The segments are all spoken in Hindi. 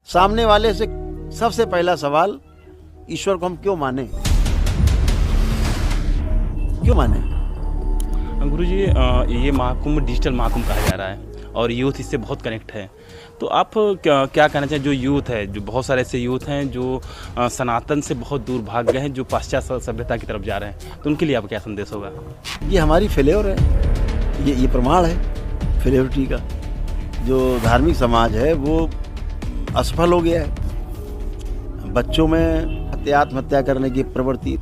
सामने वाले से सबसे पहला सवाल, ईश्वर को हम क्यों माने? क्यों माने? गुरुजी, ये महाकुंभ डिजिटल महाकुंभ कहा जा रहा है और यूथ इससे बहुत कनेक्ट है। तो आप क्या कहना चाहिए, जो यूथ है, जो बहुत सारे ऐसे यूथ हैं जो सनातन से बहुत दूर भाग गए हैं, जो पाश्चात्य सभ्यता की तरफ जा रहे हैं, तो उनके लिए आपका क्या संदेश होगा? ये हमारी फेल्योर है, ये प्रमाण है फेल्योरिटी का। जो धार्मिक समाज है वो असफल हो गया है। बच्चों में आत्महत्या करने की प्रवृत्ति,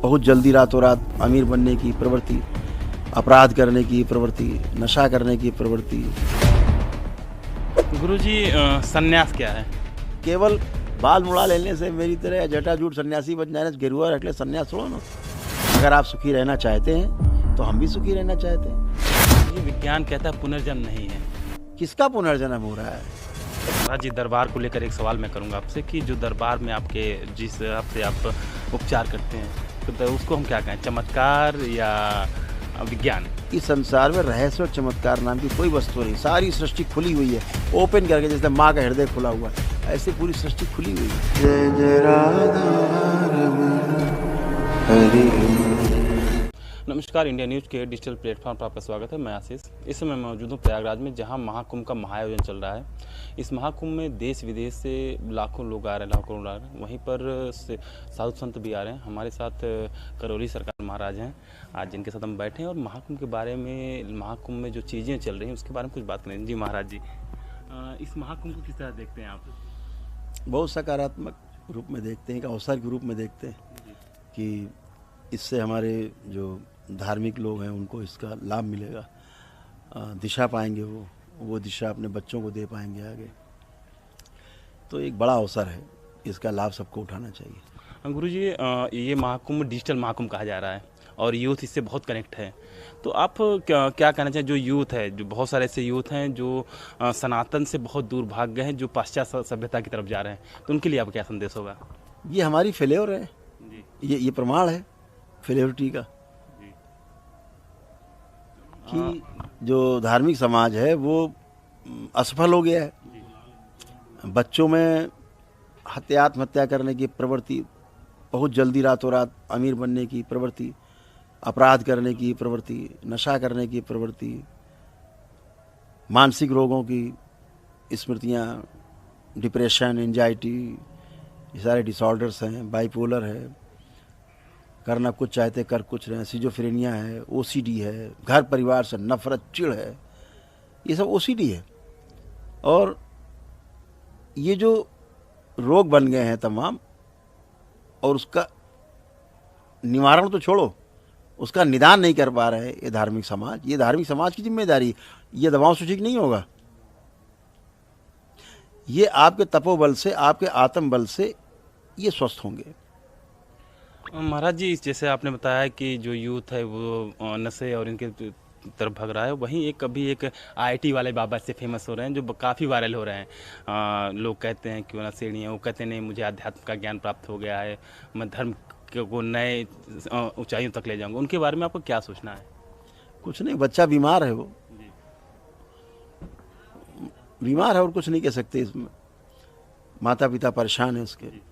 बहुत जल्दी रातों रात अमीर बनने की प्रवृत्ति, अपराध करने की प्रवृत्ति, नशा करने की प्रवृत्ति। गुरुजी, सन्यास क्या है? केवल बाल मुड़ा लेने से मेरी तरह जटाजूट सन्यासी बन जाने से गेरुआ रख ले सन्यास छोड़ो ना। अगर आप सुखी रहना चाहते हैं तो हम भी सुखी रहना चाहते हैं। ये विज्ञान कहता है पुनर्जन्म नहीं है। किसका पुनर्जन्म हो रहा है? महाराज जी, दरबार को लेकर एक सवाल मैं करूंगा आपसे कि जो दरबार में आपके जिस हिसाब से आप उपचार करते हैं, तो उसको हम क्या कहें, चमत्कार या विज्ञान? इस संसार में रहस्य और चमत्कार नाम की कोई वस्तु नहीं। सारी सृष्टि खुली हुई है, ओपन करके, जैसे माँ का हृदय खुला हुआ है, ऐसे पूरी सृष्टि खुली हुई है। जय जय राधा रमण हरि। नमस्कार, इंडिया न्यूज़ के डिजिटल प्लेटफॉर्म पर आपका स्वागत है। मैं आशीष। इस समय मौजूद हूँ प्रयागराज में, जहाँ महाकुंभ का महाआयोजन चल रहा है। इस महाकुंभ में देश विदेश से लाखों लोग आ रहे हैं, लाखों लोग आ रहे हैं। वहीं पर साधु संत भी आ रहे हैं। हमारे साथ करौली सरकार महाराज हैं, आज जिनके साथ हम बैठे हैं और महाकुंभ के बारे में, महाकुंभ में जो चीज़ें चल रही हैं उसके बारे में कुछ बात करें। जी महाराज जी, इस महाकुंभ को किस तरह देखते हैं आप? बहुत सकारात्मक रूप में देखते हैं, एक अवसर के रूप में देखते हैं कि इससे हमारे जो धार्मिक लोग हैं उनको इसका लाभ मिलेगा, दिशा पाएंगे, वो दिशा अपने बच्चों को दे पाएंगे आगे। तो एक बड़ा अवसर है, इसका लाभ सबको उठाना चाहिए। गुरुजी, ये महाकुंभ डिजिटल महाकुंभ कहा जा रहा है और यूथ इससे बहुत कनेक्ट है। तो आप क्या कहना चाहिए, जो यूथ है, जो बहुत सारे ऐसे यूथ हैं जो सनातन से बहुत दूर भाग गए हैं, जो पाश्चात्य सभ्यता की तरफ जा रहे हैं, तो उनके लिए आपका क्या संदेश होगा? ये हमारी फेल्योर है, ये प्रमाण है फेल्योरिटी का कि जो धार्मिक समाज है वो असफल हो गया है। बच्चों में आत्महत्या करने की प्रवृत्ति, बहुत जल्दी रातों रात अमीर बनने की प्रवृत्ति, अपराध करने की प्रवृत्ति, नशा करने की प्रवृत्ति, मानसिक रोगों की स्मृतियाँ, डिप्रेशन, एंजाइटी, ये सारे डिसऑर्डर्स हैं, बाइपोलर है, करना कुछ चाहते कर कुछ रहे, सिजोफ्रेनिया है, ओसीडी है, घर परिवार से नफरत, चिढ़ है, ये सब ओसीडी है। और ये जो रोग बन गए हैं तमाम, और उसका निवारण तो छोड़ो, उसका निदान नहीं कर पा रहे ये धार्मिक समाज। ये धार्मिक समाज की जिम्मेदारी, ये दवाओं से ठीक नहीं होगा। ये आपके तपोबल से, आपके आत्म बल से ये स्वस्थ होंगे। महाराज जी, जैसे आपने बताया कि जो यूथ है वो नशे और इनके तरफ भाग रहा है, वहीं अभी एक आईटी वाले बाबा से फेमस हो रहे हैं, जो काफ़ी वायरल हो रहे हैं। लोग कहते हैं कि वो नशेड़ी हैं, वो कहते हैं नहीं, मुझे आध्यात्म का ज्ञान प्राप्त हो गया है, मैं धर्म को नए ऊंचाइयों तक ले जाऊंगा। उनके बारे में आपको क्या सोचना है? कुछ नहीं, बच्चा बीमार है, वो बीमार है और कुछ नहीं कह सकते इसमें। माता पिता परेशान है उसके।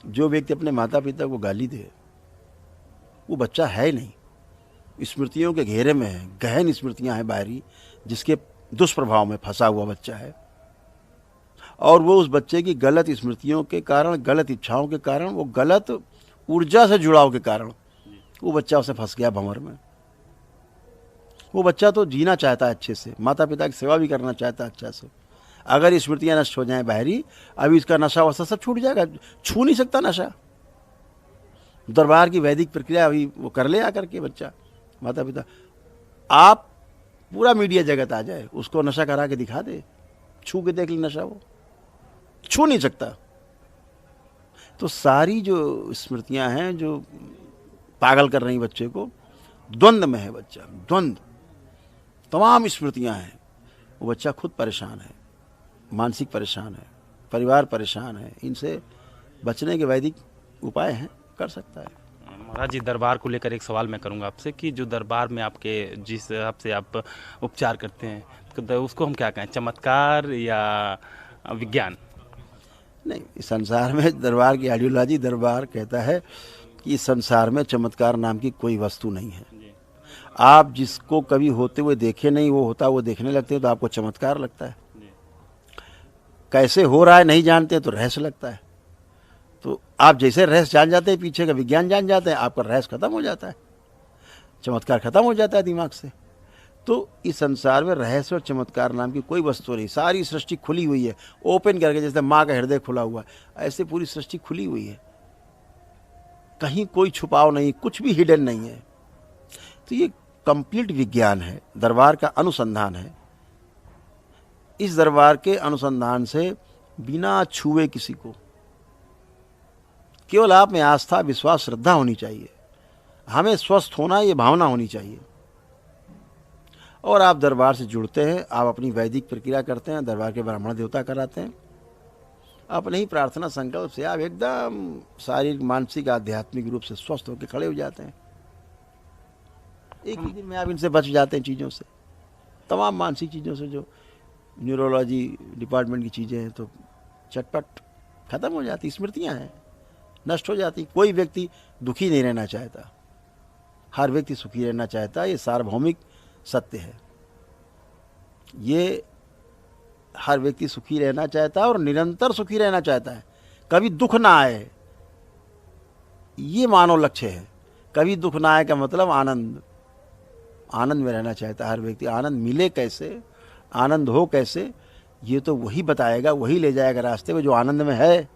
जो व्यक्ति अपने माता पिता को गाली दे, वो बच्चा है ही नहीं, स्मृतियों के घेरे में है, गहन स्मृतियां हैं बाहरी, जिसके दुष्प्रभाव में फंसा हुआ बच्चा है। और वो उस बच्चे की गलत स्मृतियों के कारण, गलत इच्छाओं के कारण, वो गलत ऊर्जा से जुड़ाव के कारण वो बच्चा उसे फंस गया भंवर में। वो बच्चा तो जीना चाहता है अच्छे से, माता पिता की सेवा भी करना चाहता है अच्छा से। अगर स्मृतियां नष्ट हो जाएं बाहरी, अभी इसका नशा वशा सब छूट जाएगा, छू नहीं सकता नशा। दरबार की वैदिक प्रक्रिया अभी वो कर ले आकर के बच्चा, माता पिता। आप पूरा मीडिया जगत आ जाए, उसको नशा करा के दिखा दे, छू के देख ले नशा, वो छू नहीं सकता। तो सारी जो स्मृतियां हैं जो पागल कर रही बच्चे को, द्वंद्व में है बच्चा, द्वंद्व, तमाम स्मृतियां हैं। वो बच्चा खुद परेशान है, मानसिक परेशान है, परिवार परेशान है। इनसे बचने के वैदिक उपाय हैं, कर सकता है। महाराज जी, दरबार को लेकर एक सवाल मैं करूंगा आपसे कि जो दरबार में आपके जिस हिसाब से आप उपचार करते हैं, तो उसको हम क्या कहें, चमत्कार या विज्ञान? नहीं, इस संसार में दरबार की आइडियोलॉजी, दरबार कहता है कि इस संसार में चमत्कार नाम की कोई वस्तु नहीं है। जी आप जिसको कभी होते हुए देखे नहीं, वो होता वो देखने लगते हैं तो आपको चमत्कार लगता है। जी कैसे हो रहा है नहीं जानते तो रहस्य लगता है। तो आप जैसे रहस्य जान जाते हैं, पीछे का विज्ञान जान जाते हैं, आपका रहस्य खत्म हो जाता है, चमत्कार खत्म हो जाता है दिमाग से। तो इस संसार में रहस्य और चमत्कार नाम की कोई वस्तु नहीं। सारी सृष्टि खुली हुई है, ओपन करके, जैसे माँ का हृदय खुला हुआ, ऐसे पूरी सृष्टि खुली हुई है, कहीं कोई छुपाव नहीं, कुछ भी हिडन नहीं है। तो ये कंप्लीट विज्ञान है, दरबार का अनुसंधान है। इस दरबार के अनुसंधान से बिना छुए किसी को, केवल आप में आस्था, विश्वास, श्रद्धा होनी चाहिए। हमें स्वस्थ होना, ये भावना होनी चाहिए। और आप दरबार से जुड़ते हैं, आप अपनी वैदिक प्रक्रिया करते हैं, दरबार के ब्राह्मण देवता कराते हैं, अपने ही प्रार्थना संकल्प से आप एकदम शारीरिक, मानसिक, आध्यात्मिक रूप से स्वस्थ होकर खड़े हो जाते हैं। एक ही दिन में आप इनसे बच जाते हैं, चीज़ों से, तमाम मानसिक चीज़ों से, जो न्यूरोलॉजी डिपार्टमेंट की चीज़ें हैं, तो चटपट खत्म हो जाती, स्मृतियाँ हैं, नष्ट हो जाती। कोई व्यक्ति दुखी नहीं रहना चाहता, हर व्यक्ति सुखी रहना चाहता है। ये सार्वभौमिक सत्य है। ये हर व्यक्ति सुखी रहना चाहता है और निरंतर सुखी रहना चाहता है, कभी दुख ना आए, ये मानव लक्ष्य है। कभी दुख ना आए का मतलब आनंद, आनंद में रहना चाहता है हर व्यक्ति। आनंद मिले कैसे, आनंद हो कैसे, ये तो वही बताएगा, वही ले जाएगा रास्ते में जो आनंद में है।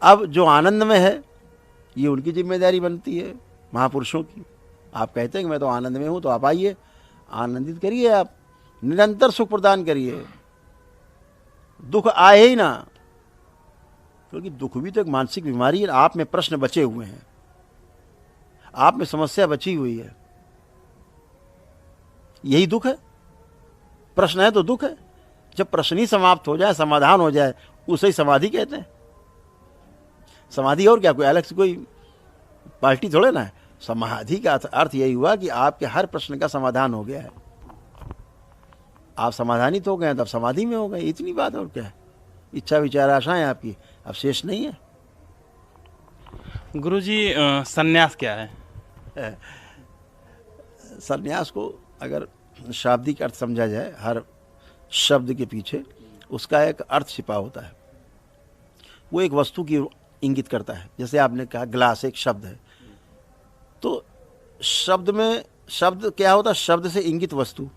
अब जो आनंद में है, ये उनकी जिम्मेदारी बनती है, महापुरुषों की। आप कहते हैं कि मैं तो आनंद में हूं, तो आप आइए, आनंदित करिए, आप निरंतर सुख प्रदान करिए, दुख आए ही ना, क्योंकि दुख भी तो एक मानसिक बीमारी है। आप में प्रश्न बचे हुए हैं, आप में समस्या बची हुई है, यही दुख है। प्रश्न है तो दुख है। जब प्रश्न ही समाप्त हो जाए, समाधान हो जाए, उसे ही समाधि कहते हैं। समाधि और क्या, कोई अलग से कोई पार्टी थोड़े ना है। समाधि का अर्थ यही हुआ कि आपके हर प्रश्न का समाधान हो गया है, आप समाधानित हो गए हैं, तब समाधि में हो गए। इतनी बात और क्या है। इच्छा विचार आशाएं आपकी अब शेष नहीं है। गुरुजी, संन्यास क्या है? संन्यास को अगर शाब्दिक अर्थ समझा जाए, हर शब्द के पीछे उसका एक अर्थ छिपा होता है। वो एक वस्तु की इंगित करता है। जैसे आपने कहा ग्लास एक शब्द है, तो शब्द में, शब्द क्या होता है, शब्द से इंगित वस्तु,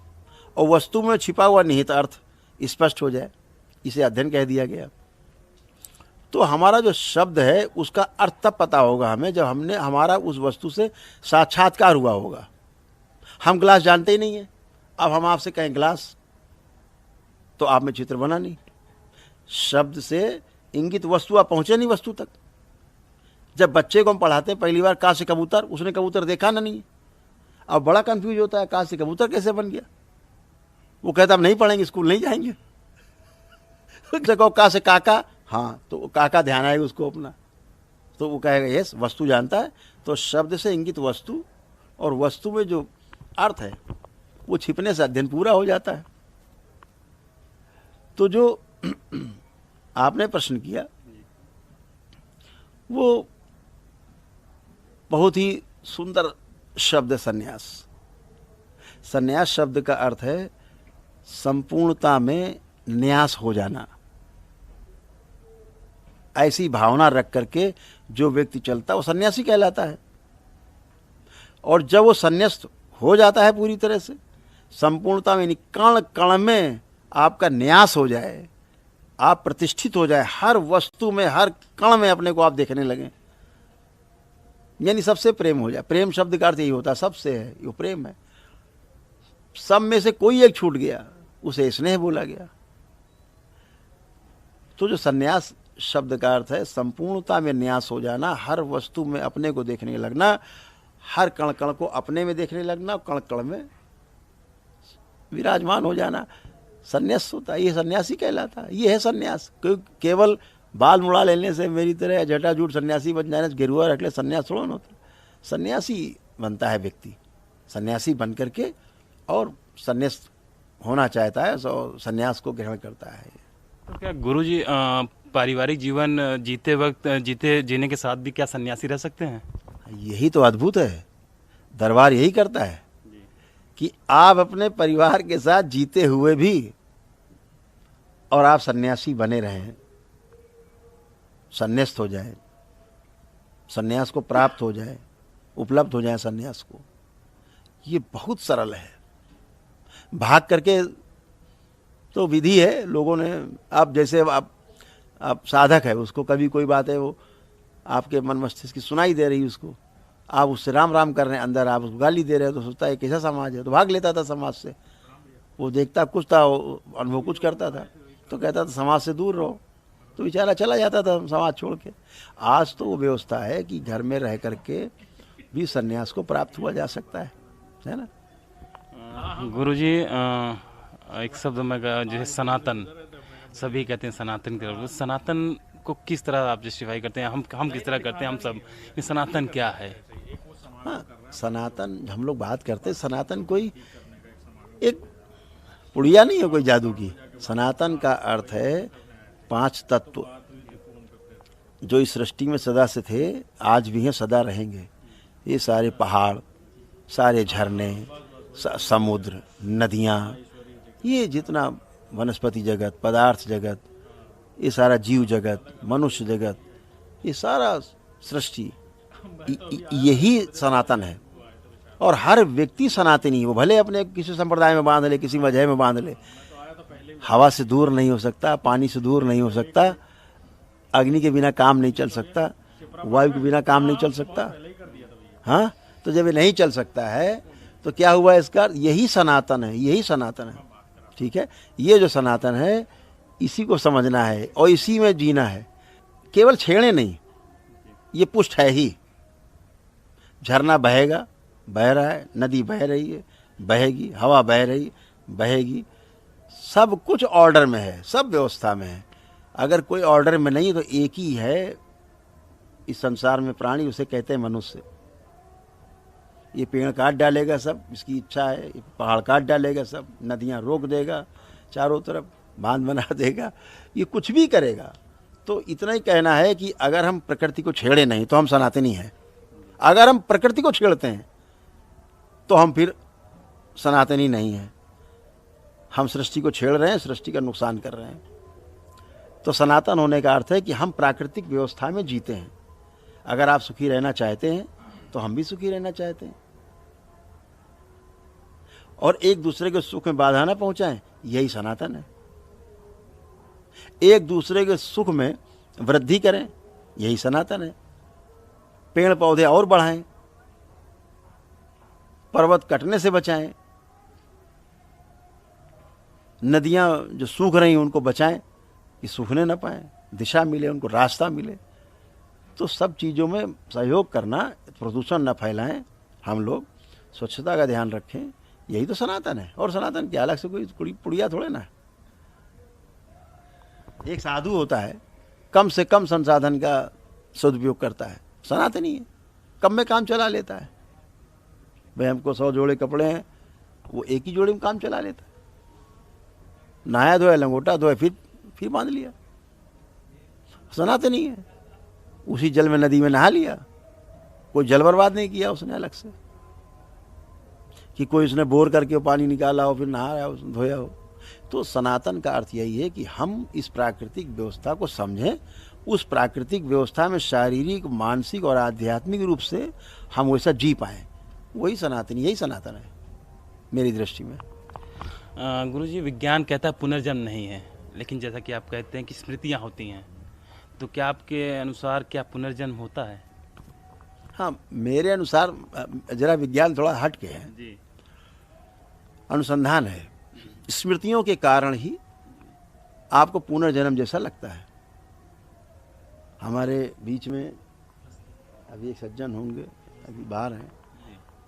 और वस्तु में छिपा हुआ निहित अर्थ स्पष्ट हो जाए, इसे अध्ययन कह दिया गया। तो हमारा जो शब्द है उसका अर्थ तब पता होगा हमें जब हमने, हमारा उस वस्तु से साक्षात्कार हुआ होगा। हम ग्लास जानते ही नहीं है, अब हम आपसे कहें ग्लास, तो आप में चित्र बना नहीं। शब्द से इंगित वस्तु, आप पहुंचे नहीं वस्तु तक। जब बच्चे को हम पढ़ाते हैं पहली बार, कहाँ से कबूतर, उसने कबूतर देखा ना, नहीं। अब बड़ा कंफ्यूज होता है, कहाँ से कबूतर कैसे बन गया। वो कहता हम नहीं पढ़ेंगे, स्कूल नहीं जाएंगे। कहो कहाँ से काका, हाँ, तो काका ध्यान आएगा उसको अपना, तो वो कहेगा यस, वस्तु जानता है। तो शब्द से इंगित वस्तु और वस्तु में जो अर्थ है वो छिपने से अध्ययन पूरा हो जाता है। तो जो आपने प्रश्न किया वो बहुत ही सुंदर शब्द है, संन्यास। संन्यास शब्द का अर्थ है संपूर्णता में न्यास हो जाना। ऐसी भावना रख करके जो व्यक्ति चलता है वो सन्यासी कहलाता है। और जब वो संन्यास्त हो जाता है पूरी तरह से, संपूर्णता में, कण कण में आपका न्यास हो जाए, आप प्रतिष्ठित हो जाए, हर वस्तु में, हर कण में अपने को आप देखने लगें, यानी सबसे प्रेम हो जाए। प्रेम शब्द का अर्थ यही होता है, सबसे है, ये प्रेम है। सब में से कोई एक छूट गया, उसे स्नेह बोला गया। तो जो संन्यास शब्द का अर्थ है संपूर्णता में न्यास हो जाना, हर वस्तु में अपने को देखने लगना, हर कण कण को अपने में देखने लगना, कण कण में विराजमान हो जाना, संन्यास होता है। ये सन्यासी कहलाता है, ये है संन्यास। केवल बाल मुड़ा लेने से, मेरी तरह जटाजूट सन्यासी बन जाने से, गेरुआ रख ले, संन्यास थोड़ा होता। सन्यासी बनता है व्यक्ति, सन्यासी बन करके और संन्यास होना चाहता है, सन्यास को ग्रहण करता है। तो क्या गुरुजी पारिवारिक जीवन जीने के साथ भी क्या सन्यासी रह सकते हैं? यही तो अद्भुत है, दरबार यही करता है कि आप अपने परिवार के साथ जीते हुए भी और आप सन्यासी बने रहें, सन्यास्त हो जाए, सन्यास को प्राप्त हो जाए, उपलब्ध हो जाए सन्यास को। ये बहुत सरल है। भाग करके तो विधि है, लोगों ने, आप जैसे आप साधक है, उसको कभी कोई बात है वो आपके मन मस्तिष्क की सुनाई दे रही, उसको आप उससे राम राम कर रहे हैं, अंदर आप उसको गाली दे रहे हो, तो सोचता है कैसा समाज है, तो भाग लेता था समाज से। वो देखता कुछ था, अनुभव कुछ करता था, तो कहता था समाज से दूर रहो, तो बेचारा चला जाता था समाज छोड़ के। आज तो वो व्यवस्था है कि घर में रह करके भी सन्यास को प्राप्त हुआ जा सकता है ना। गुरुजी एक शब्द में जैसे सनातन, सभी कहते हैं सनातन के लोग, सनातन को किस तरह आप जस्टिफाई करते हैं? हम किस तरह करते हैं, हम सब, ये सनातन क्या है? हाँ, सनातन हम लोग बात करते हैं, सनातन कोई एक पुड़िया नहीं है कोई जादू की। सनातन का अर्थ है 5 तत्व जो इस सृष्टि में सदा से थे, आज भी हैं, सदा रहेंगे। ये सारे पहाड़, सारे झरने, समुद्र, नदियाँ, ये जितना वनस्पति जगत, पदार्थ जगत, ये सारा जीव जगत, मनुष्य जगत, ये सारा सृष्टि यही सनातन है। और हर व्यक्ति सनातनी है, वो भले अपने किसी संप्रदाय में बांध ले, किसी मजहब में बांध ले, हवा से दूर नहीं हो सकता, पानी से दूर नहीं हो सकता, अग्नि के बिना काम नहीं चल सकता, वायु के बिना काम नहीं चल सकता। हाँ, तो जब ये नहीं चल सकता है तो क्या हुआ इसका? यही सनातन है, यही सनातन है। ठीक है, ये जो सनातन है इसी को समझना है और इसी में जीना है, केवल छेड़े नहीं। ये पुष्ट है ही। झरना बहेगा, बह रहा है, नदी बह रही है, बहेगी, हवा बह रही, बहेगी, सब कुछ ऑर्डर में है, सब व्यवस्था में है। अगर कोई ऑर्डर में नहीं तो एक ही है इस संसार में प्राणी, उसे कहते हैं मनुष्य। ये पेड़ काट डालेगा सब, इसकी इच्छा है, ये पहाड़ काट डालेगा सब, नदियाँ रोक देगा, चारों तरफ बांध बना देगा, ये कुछ भी करेगा। तो इतना ही कहना है कि अगर हम प्रकृति को छेड़े नहीं तो हम सनातनी हैं। अगर हम प्रकृति को छेड़ते हैं तो हम फिर सनातनी नहीं हैं। हम सृष्टि को छेड़ रहे हैं, सृष्टि का नुकसान कर रहे हैं। तो सनातन होने का अर्थ है कि हम प्राकृतिक व्यवस्था में जीते हैं। अगर आप सुखी रहना चाहते हैं तो हम भी सुखी रहना चाहते हैं, और एक दूसरे के सुख में बाधा ना पहुंचाएं, यही सनातन है। एक दूसरे के सुख में वृद्धि करें, यही सनातन है। पेड़ पौधे और बढ़ाएं, पर्वत कटने से बचाएं, नदियां जो सूख रही हैं उनको बचाएं कि सूखने ना पाएं, दिशा मिले उनको, रास्ता मिले। तो सब चीज़ों में सहयोग करना, प्रदूषण न फैलाएं, हम लोग स्वच्छता का ध्यान रखें, यही तो सनातन है। और सनातन क्या अलग से कोई पुड़िया थोड़े ना। एक साधु होता है, कम से कम संसाधन का सदुपयोग करता है, सनातनी है, कम में काम चला लेता है। भाई हमको 100 जोड़े कपड़े हैं, वो एक ही जोड़े में काम चला लेता है। नहाया धोया, लंगोटा धोया, फिर बांध लिया, सनातनी है। उसी जल में, नदी में नहा लिया, कोई जल बर्बाद नहीं किया उसने अलग से, कि कोई उसने बोर करके पानी निकाला हो फिर नहा रहा हो, धोया हो। तो सनातन का अर्थ यही है कि हम इस प्राकृतिक व्यवस्था को समझें, उस प्राकृतिक व्यवस्था में शारीरिक, मानसिक और आध्यात्मिक रूप से हम वैसा जी पाएँ, वही सनातन, यही सनातन है मेरी दृष्टि में। गुरुजी, विज्ञान कहता है पुनर्जन्म नहीं है, लेकिन जैसा कि आप कहते हैं कि स्मृतियाँ होती हैं, तो क्या आपके अनुसार क्या पुनर्जन्म होता है? हाँ, मेरे अनुसार जरा विज्ञान थोड़ा हट के है जी। अनुसंधान है। स्मृतियों के कारण ही आपको पुनर्जन्म जैसा लगता है। हमारे बीच में अभी एक सज्जन होंगे, अभी बाहर हैं,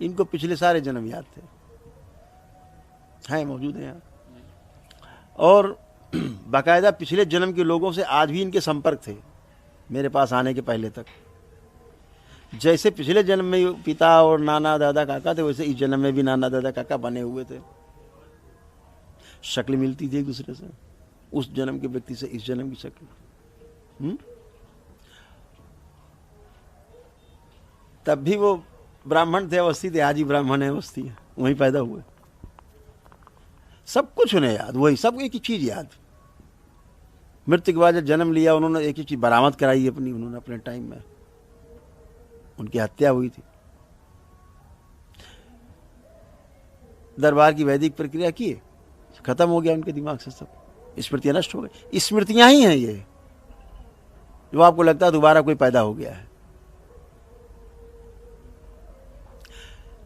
इनको पिछले सारे जन्म याद थे, हैं, मौजूद हैं यहाँ, और बाकायदा पिछले जन्म के लोगों से आज भी इनके संपर्क थे मेरे पास आने के पहले तक। जैसे पिछले जन्म में पिता और नाना दादा काका थे, वैसे इस जन्म में भी नाना दादा काका बने हुए थे। शक्ल मिलती थी एक दूसरे से, उस जन्म के व्यक्ति से इस जन्म की शक्ल। तब भी वो ब्राह्मण थे, अवस्थी थे, आज ही ब्राह्मण है, अवस्थी है, वहीं पैदा हुए। सब कुछ उन्हें याद, वही सब एक ही चीज याद। मृत्यु के बाद जब जन्म लिया उन्होंने एक ही चीज बरामद कराई अपनी, उन्होंने अपने टाइम में, उनकी हत्या हुई थी। दरबार की वैदिक प्रक्रिया की, खत्म हो गया उनके दिमाग से, सब स्मृतियां नष्ट हो गई। स्मृतियां ही हैं ये, जो आपको लगता है दोबारा कोई पैदा हो गया है।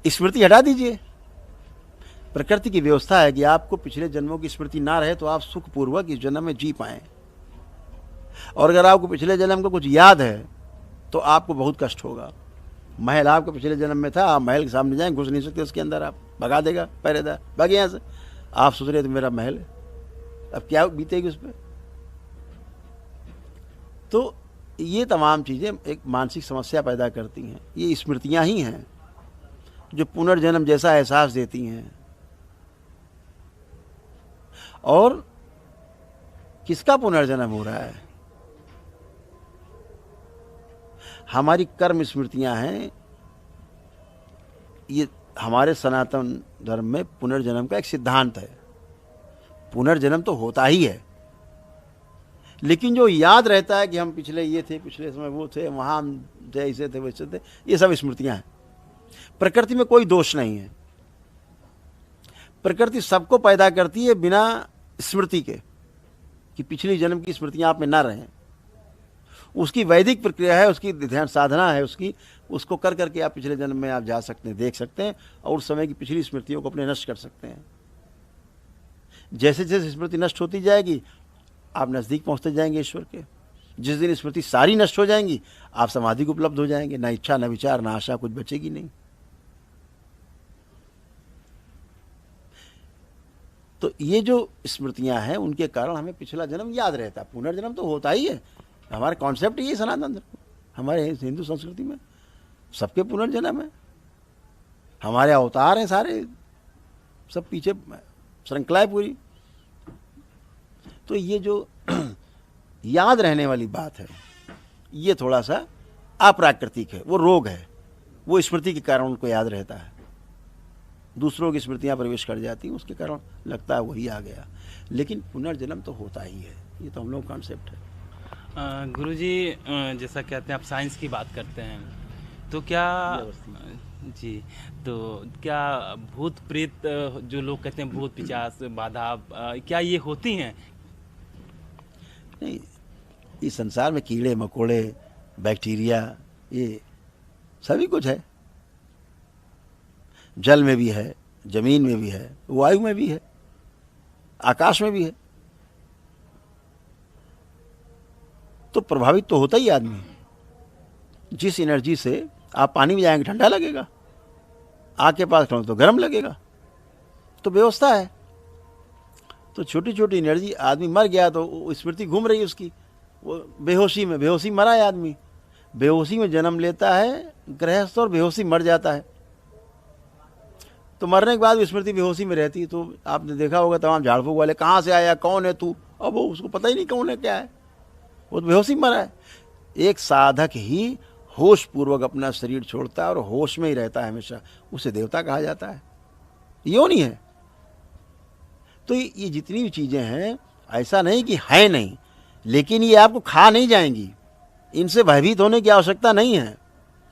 स्मृति हटा दीजिए। प्रकृति की व्यवस्था है कि आपको पिछले जन्मों की स्मृति ना रहे तो आप सुखपूर्वक इस जन्म में जी पाएं, और अगर आपको पिछले जन्म का कुछ याद है तो आपको बहुत कष्ट होगा। महल आपको पिछले जन्म में था, आप महल के सामने जाएं, घुस नहीं सकते उसके अंदर, आप भगा देगा पहरेदार, भागे यहां से। आप सोच रहे थे मेरा महल है, अब क्या बीतेगी उस पर। तो ये तमाम चीजें एक मानसिक समस्या पैदा करती हैं। ये स्मृतियां ही हैं जो पुनर्जन्म जैसा एहसास देती हैं। और किसका पुनर्जन्म हो रहा है? हमारी कर्म स्मृतियां हैं। ये हमारे सनातन धर्म में पुनर्जन्म का एक सिद्धांत है। पुनर्जन्म तो होता ही है, लेकिन जो याद रहता है कि हम पिछले ये थे, पिछले समय वो थे, वहां हम थे, ऐसे थे, वैसे थे, ये सब स्मृतियां हैं। प्रकृति में कोई दोष नहीं है। प्रकृति सबको पैदा करती है बिना स्मृति के, कि पिछली जन्म की स्मृतियां आप में ना रहें। उसकी वैदिक प्रक्रिया है, उसकी ध्यान साधना है उसकी, उसको कर करके आप पिछले जन्म में आप जा सकते हैं, देख सकते हैं, और उस समय की पिछली स्मृतियों को अपने नष्ट कर सकते हैं। जैसे जैसे स्मृति नष्ट होती जाएगी आप नजदीक पहुंचते जाएंगे ईश्वर के। जिस दिन स्मृति सारी नष्ट हो जाएंगी आप समाधि को उपलब्ध हो जाएंगे। ना इच्छा, ना विचार, ना आशा, कुछ बचेगी नहीं। तो ये जो स्मृतियां हैं उनके कारण हमें पिछला जन्म याद रहता है। पुनर्जन्म तो होता ही है, हमारा कॉन्सेप्ट ये सनातन धर्म, हमारे हिंदू संस्कृति में सबके पुनर्जन्म है, हमारे अवतार हैं सारे, सब पीछे श्रृंखला है पूरी। तो ये जो याद रहने वाली बात है ये थोड़ा सा अप्राकृतिक है, वो रोग है। वो स्मृति के कारण उनको याद रहता है, दूसरों की स्मृतियां प्रवेश कर जाती हैं, उसके कारण लगता है वही आ गया। लेकिन पुनर्जन्म तो होता ही है, ये तो हम लोग कॉन्सेप्ट है। गुरुजी, जैसा कहते हैं आप साइंस की बात करते हैं, तो क्या जी, तो क्या भूत प्रेत, जो लोग कहते हैं भूत पिशाच बाधा, क्या ये होती हैं? नहीं, इस संसार में कीड़े मकोड़े, बैक्टीरिया, ये सभी कुछ है। जल में भी है, जमीन में भी है, वायु में भी है, आकाश में भी है। तो प्रभावित तो होता ही आदमी। जिस एनर्जी से आप पानी में जाएंगे ठंडा लगेगा, आग के पास खड़ो तो गर्म लगेगा, तो व्यवस्था है। तो छोटी छोटी एनर्जी, आदमी मर गया तो स्मृति घूम रही है उसकी, वो बेहोशी मरा है आदमी, बेहोशी में जन्म लेता है गृहस्थ, और बेहोशी मर जाता है। तो मरने के बाद स्मृति बेहोशी में रहती है। तो आपने देखा होगा तमाम झाड़ फूक वाले, कहाँ से आया, कौन है तू, अब वो उसको पता ही नहीं कौन है क्या है, वो तो बेहोशी मरा है। एक साधक ही होश पूर्वक अपना शरीर छोड़ता है और होश में ही रहता है हमेशा, उसे देवता कहा जाता है। योनि है। तो ये जितनी भी चीजें हैं, ऐसा नहीं कि है नहीं, लेकिन ये आपको खा नहीं जाएंगी, इनसे भयभीत होने की आवश्यकता नहीं है।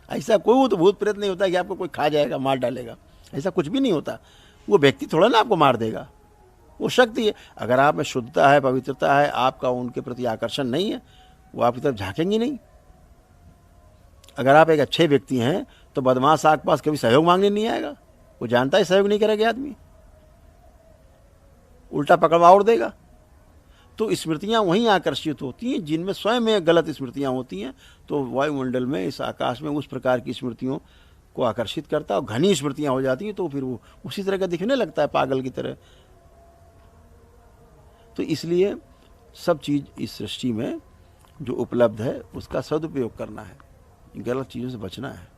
ऐसा कोई तो भूत प्रेत नहीं होता कि आपको कोई खा जाएगा, मार डालेगा, ऐसा कुछ भी नहीं होता। वो व्यक्ति थोड़ा ना आपको मार देगा, वो शक्ति है। अगर आप में शुद्धता है, पवित्रता है, आपका उनके प्रति आकर्षण नहीं है, वो आपकी तरफ झांकेंगे नहीं। अगर आप एक अच्छे व्यक्ति हैं तो बदमाश आपके पास कभी सहयोग मांगने नहीं आएगा, वो जानता है सहयोग नहीं करेगा आदमी, उल्टा पकड़वा और देगा। तो स्मृतियां वहीं आकर्षित होती हैं जिनमें स्वयं में गलत स्मृतियां होती हैं। तो वायुमंडल में, इस आकाश में उस प्रकार की स्मृतियों को आकर्षित करता है, और घनी स्मृतियां हो जाती हैं तो फिर वो उसी तरह का दिखने लगता है, पागल की तरह। तो इसलिए सब चीज इस सृष्टि में जो उपलब्ध है उसका सदुपयोग करना है, गलत चीजों से बचना है।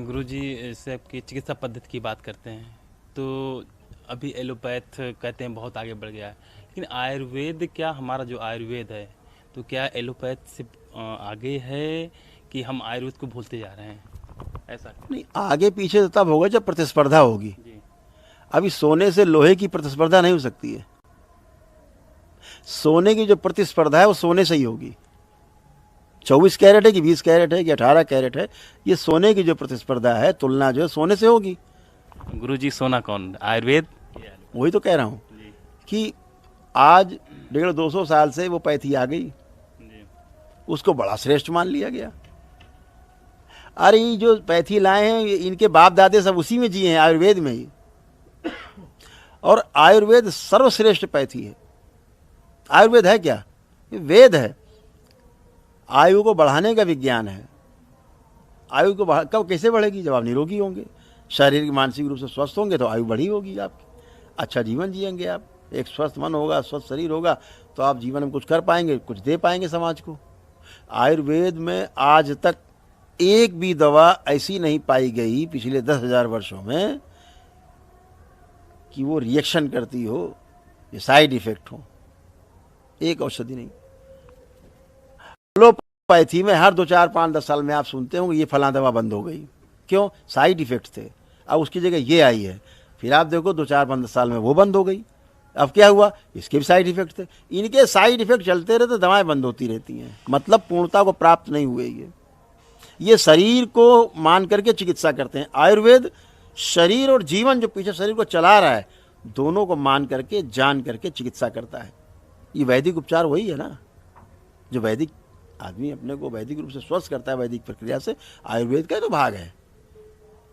गुरुजी, जैसे आपकी चिकित्सा पद्धति की बात करते हैं, तो अभी एलोपैथ कहते हैं बहुत आगे बढ़ गया है, लेकिन आयुर्वेद, क्या हमारा जो आयुर्वेद है तो क्या एलोपैथ से आगे है कि हम आयुर्वेद को भूलते जा रहे हैं? ऐसा क्या? नहीं, आगे पीछे तो तब होगा जब प्रतिस्पर्धा होगी। जी अभी सोने से लोहे की प्रतिस्पर्धा नहीं हो सकती है। सोने की जो प्रतिस्पर्धा है वो सोने से ही होगी। 24 कैरेट है कि 20 कैरेट है कि 18 कैरेट है, ये सोने की जो प्रतिस्पर्धा है, तुलना जो है सोने से होगी। गुरुजी, सोना कौन, आयुर्वेद? वही तो कह रहा हूँ जी कि आज 150-200 साल से वो पैथी आ गई, जी उसको बड़ा श्रेष्ठ मान लिया गया। अरे ये जो पैथी लाए हैं, इनके बाप दादे सब उसी में जिए हैं, आयुर्वेद में ही। और आयुर्वेद सर्वश्रेष्ठ पैथी है। आयुर्वेद है क्या? ये वेद है। आयु को बढ़ाने का विज्ञान है। आयु को कब कैसे बढ़ेगी? जब आप निरोगी होंगे, शारीरिक मानसिक रूप से स्वस्थ होंगे तो आयु बढ़ी होगी आपकी, अच्छा जीवन जिएंगे आप। एक स्वस्थ मन होगा, स्वस्थ शरीर होगा तो आप जीवन में कुछ कर पाएंगे, कुछ दे पाएंगे समाज को। आयुर्वेद में आज तक एक भी दवा ऐसी नहीं पाई गई पिछले 10,000 वर्षों में कि वो रिएक्शन करती हो, ये साइड इफेक्ट हो। एक औषधि नहीं। एलोपैथी में हर 2, 4, 5, 10 साल में आप सुनते होंगे ये फलां दवा बंद हो गई। क्यों? साइड इफेक्ट थे। अब उसकी जगह ये आई है, फिर आप देखो 2, 4, 5, 10 साल में वो बंद हो गई। अब क्या हुआ? इसके भी साइड इफेक्ट थे। इनके साइड इफेक्ट चलते रहते, दवाएं बंद होती रहती हैं, मतलब पूर्णता को प्राप्त नहीं हुए। ये शरीर को मान करके चिकित्सा करते हैं। आयुर्वेद शरीर और जीवन जो पीछे शरीर को चला रहा है, दोनों को मान करके, जान करके चिकित्सा करता है। ये वैदिक उपचार वही है ना, जो वैदिक आदमी अपने को वैदिक रूप से स्वस्थ करता है वैदिक प्रक्रिया से। आयुर्वेद का ही तो भाग है,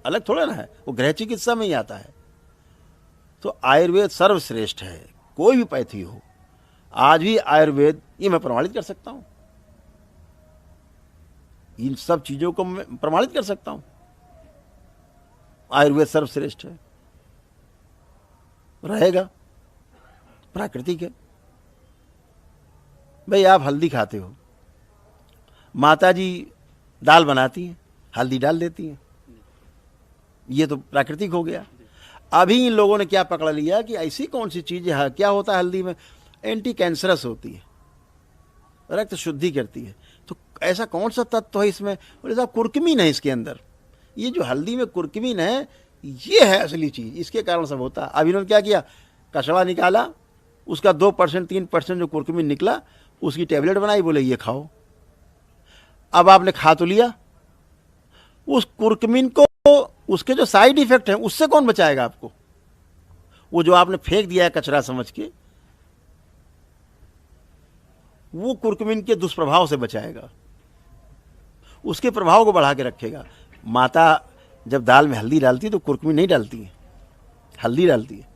अलग थोड़ा ना है, वो गृह चिकित्सा में ही आता है। तो आयुर्वेद सर्वश्रेष्ठ है। कोई भी पैथी हो, आज भी आयुर्वेद, ये मैं प्रमाणित कर सकता हूं। इन सब चीजों को मैं प्रमाणित कर सकता हूं। आयुर्वेद सर्वश्रेष्ठ है, रहेगा, प्राकृतिक है। भाई आप हल्दी खाते हो, माता जी दाल बनाती हैं, हल्दी डाल देती हैं, ये तो प्राकृतिक हो गया। अभी इन लोगों ने क्या पकड़ लिया कि ऐसी कौन सी चीज है, क्या होता है हल्दी में? एंटी कैंसरस होती है, रक्त शुद्धि करती है। तो ऐसा कौन सा तत्व है इसमें? बोले साहब कुर्कुमिन है इसके अंदर। ये जो हल्दी में कुर्कुमिन है, ये है असली चीज, इसके कारण सब होता है। अब इन्होंने क्या किया? कचड़ा निकाला, उसका 2%, 3% जो कुर्कुमिन निकला, उसकी टेबलेट बनाई, बोले ये खाओ। अब आपने खा तो लिया, उस कुर्कुमिन को, उसके जो साइड इफेक्ट हैं उससे कौन बचाएगा आपको? वो जो आपने फेंक दिया है कचरा समझ के, वो कुर्कुमिन के दुष्प्रभाव से बचाएगा, उसके प्रभाव को बढ़ा के रखेगा। माता जब दाल में हल्दी डालती है तो कुर्कुमिन नहीं डालती है, हल्दी डालती है।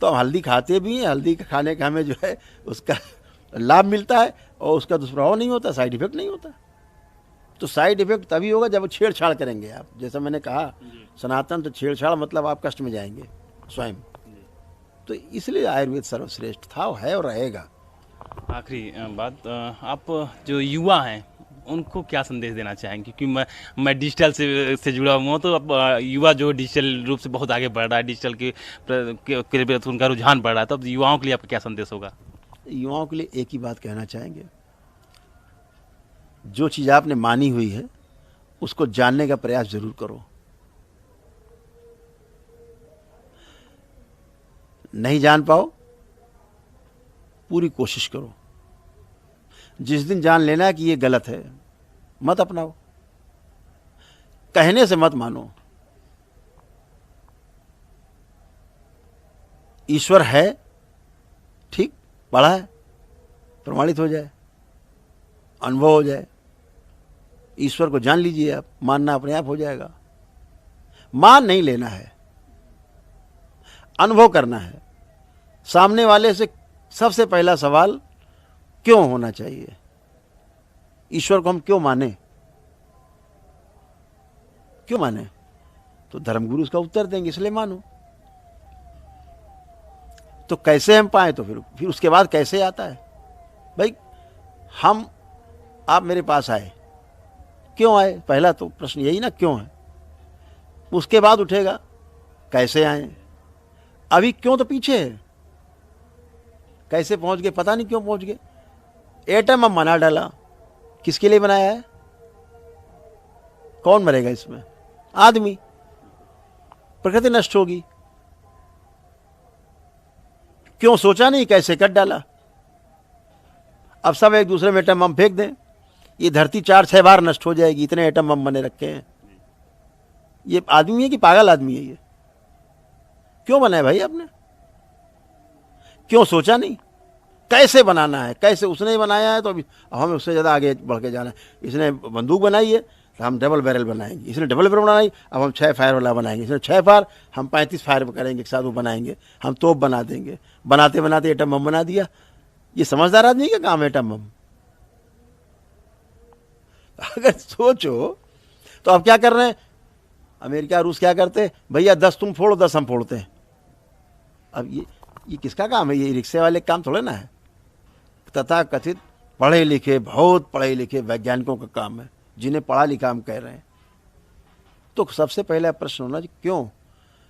तो हम हल्दी खाते भी हैं, हल्दी खाने का हमें जो है उसका लाभ मिलता है और उसका दुष्प्रभाव नहीं होता, साइड इफेक्ट नहीं होता। तो साइड इफेक्ट तभी होगा जब छेड़छाड़ करेंगे आप। जैसा मैंने कहा, सनातन तो छेड़छाड़ मतलब आप कष्ट में जाएंगे स्वयं। तो इसलिए आयुर्वेद सर्वश्रेष्ठ था, है और रहेगा। आखिरी बात, आप जो युवा हैं उनको क्या संदेश देना चाहेंगे? क्योंकि मैं डिजिटल से जुड़ा हुआ हूँ, तो अब युवा जो डिजिटल रूप से बहुत आगे बढ़ रहा है, डिजिटल के उनका रुझान बढ़ रहा है, तो अब युवाओं के लिए आपका क्या संदेश होगा? युवाओं के लिए एक ही बात कहना चाहेंगे, जो चीज़ आपने मानी हुई है उसको जानने का प्रयास जरूर करो। नहीं जान पाओ, पूरी कोशिश करो। जिस दिन जान लेना कि ये गलत है, मत अपनाओ, कहने से मत मानो। ईश्वर है, ठीक, पढ़ा है, प्रमाणित हो जाए, अनुभव हो जाए, ईश्वर को जान लीजिए आप, मानना अपने आप हो जाएगा। मान नहीं लेना है, अनुभव करना है। सामने वाले से सबसे पहला सवाल क्यों होना चाहिए? ईश्वर को हम क्यों माने? क्यों माने? तो धर्मगुरु उसका उत्तर देंगे, इसलिए मानो। तो कैसे हम पाए? तो फिर उसके बाद कैसे आता है? भाई आप मेरे पास आए, क्यों आए? पहला तो प्रश्न यही ना, क्यों है? उसके बाद उठेगा कैसे आए, अभी क्यों तो पीछे है। कैसे पहुंच गए पता नहीं, क्यों पहुंच गए। एटम बम बना डाला, किसके लिए बनाया है? कौन मरेगा इसमें? आदमी। प्रकृति नष्ट होगी। क्यों सोचा नहीं, कैसे कर डाला। अब सब एक दूसरे में एटम बम फेंक दें, ये धरती 4-6 बार नष्ट हो जाएगी। इतने एटम बम बने रखे हैं। ये आदमी है कि पागल आदमी है ये? क्यों बनाया भाई आपने? क्यों सोचा नहीं कैसे बनाना है? कैसे उसने ही बनाया है तो अभी हमें उससे ज़्यादा आगे बढ़ के जाना है। इसने बंदूक बनाई है तो हम डबल बैरल बनाएंगे। इसने डबल बैरल बनाई, अब हम 6 फायर वाला बनाएंगे। इसने 6 फायर, हम 35 फायर करेंगे एक साथ, वो बनाएंगे। हम तोप बना देंगे। बनाते बनाते एटम बम बना दिया। ये समझदार आदमी का काम है एटम बम। अगर सोचो तो अब क्या कर रहे हैं? अमेरिका रूस क्या करते? भैया 10 तुम फोड़ो, 10 हम फोड़ते हैं। अब ये किसका काम है? ये रिक्शे वाले का काम थोड़े ना है। तथा कथित पढ़े लिखे, बहुत पढ़े लिखे वैज्ञानिकों का काम है, जिन्हें पढ़ा लिखा हम कह रहे हैं। तो सबसे पहला प्रश्न होना चाहिए, क्यों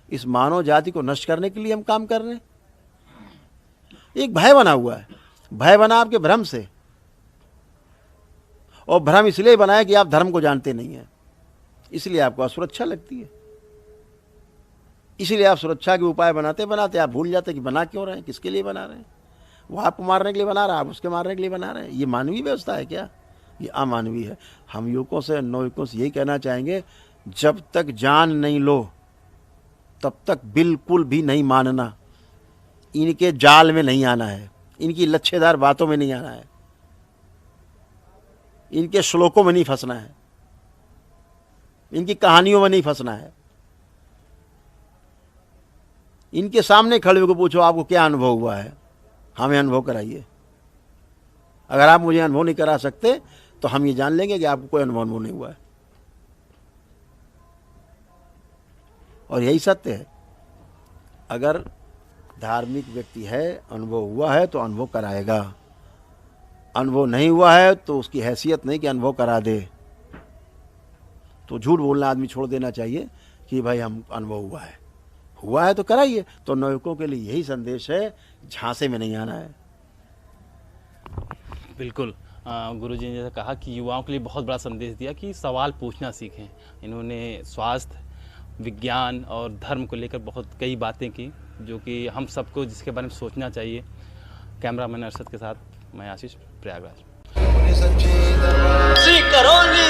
इस मानव जाति को नष्ट करने के लिए हम काम कर रहे हैं? एक भय बना हुआ है। भय बना आपके भ्रम से, और भ्रम इसलिए बना है कि आप धर्म को जानते नहीं हैं, इसलिए आपको असुरक्षा लगती है। इसलिए आप सुरक्षा के उपाय बनाते बनाते आप भूल जाते कि बना क्यों रहे हैं, किसके लिए बना रहे हैं। वो आपको मारने के लिए बना रहा है, आप उसके मारने के लिए बना रहे हैं। ये मानवीय व्यवस्था है क्या? ये अमानवीय है। हम युवकों से, नवयुवकों से यही कहना चाहेंगे, जब तक जान नहीं लो तब तक बिल्कुल भी नहीं मानना। इनके जाल में नहीं आना है, इनकी लच्छेदार बातों में नहीं आना है, इनके श्लोकों में नहीं फंसना है, इनकी कहानियों में नहीं फंसना है। इनके सामने खड़े होकर पूछो आपको क्या अनुभव हुआ है, हमें अनुभव कराइए। अगर आप मुझे अनुभव नहीं करा सकते तो हम ये जान लेंगे कि आपको कोई अनुभव नहीं हुआ है। और यही सत्य है। अगर धार्मिक व्यक्ति है, अनुभव हुआ है तो अनुभव कराएगा। अनुभव नहीं हुआ है तो उसकी हैसियत नहीं कि अनुभव करा दे। तो झूठ बोलना आदमी छोड़ देना चाहिए कि भाई हम अनुभव हुआ है तो कराइए। तो नवयुवकों के लिए यही संदेश है, झांसे में नहीं आना है। बिल्कुल। गुरुजी ने जैसे कहा कि युवाओं के लिए बहुत बड़ा संदेश दिया कि सवाल पूछना सीखें। इन्होंने स्वास्थ्य, विज्ञान और धर्म को लेकर बहुत कई बातें की, जो कि हम सबको जिसके बारे में सोचना चाहिए। कैमरामैन अरशद के साथ मैं आशीष, प्रयागराज। श्री करोली